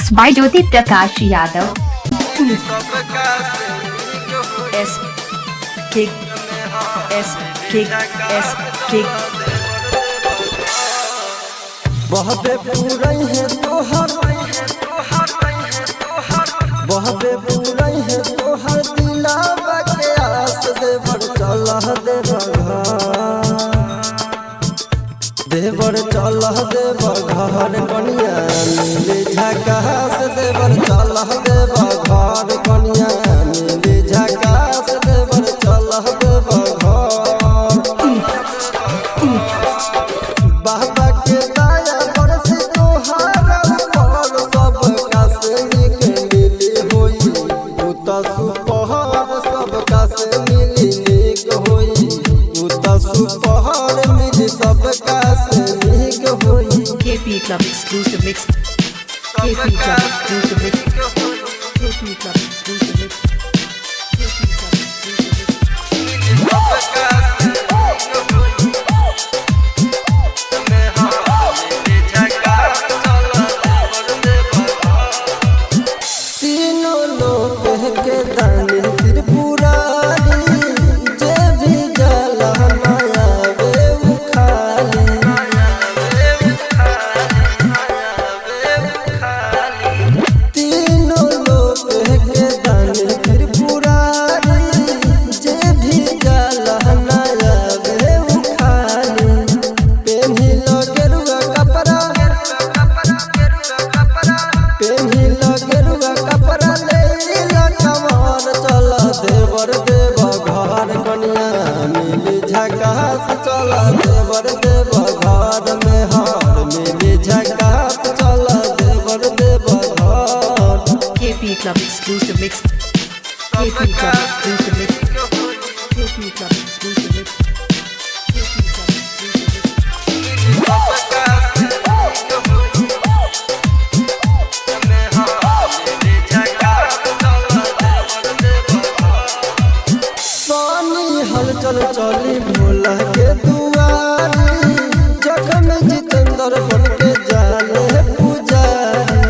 Mix by Jyoti Prakash Yadav. एस किक एस किक एस किक बहबे पूरई है तोहर बहबे पूरई है तोहर दिलावा के आस देवर चला देवर चला घर कनिया मिले झकास देवर चला घर कनिया मिले झकास देवर चला घर बाबा के दया बरसी तोहार ऊपर सब कास निक मिली होई उता सुपहर सब कास मिली निक होई उता सुपहर मिली सब कास निक होई। KP Club exclusive mix KP Club exclusive mix KP Club exclusive mix KP Club तीनों लोग के दानी त्रिपुरारी जे भी जला माया वे उखाली तीनों लोग के दानी त्रिपुरारी जे भी जला माया वे उखाली पेन्ही लगेरुआ कपड़ा पेन्ही लगेरुआ कपड़ा ले कमर चला देवर घर कनिया मिली झकास चला देवर घर में हार मिली झकास चला देवर घर। KP Club exclusive mix KP Club exclusive mix KP Club exclusive mix KP Club exclusive mix सोनी हलचल चली भोला के दुआरी जखम जितेंद्र बन के जाले पुजारी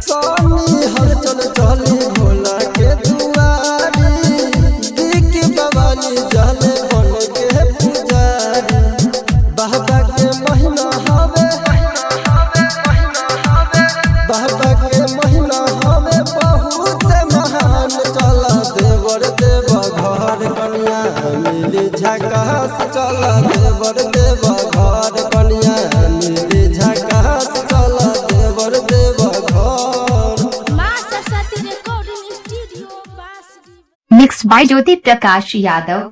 सोनी हलचल चली भोला के दुआरी दिख बवाली जाले बन के पुजारी बाबा के महीना हवे बाबा के महीना हमें बहुत महान चला देवर घर कनिया मिली झकास चला देवर घर कनिया मिली झकास चला देवर घर। मां सरस्वती रिकॉर्डिंग स्टूडियो बांसुरी। Mix by Jyoti Prakash Yadav.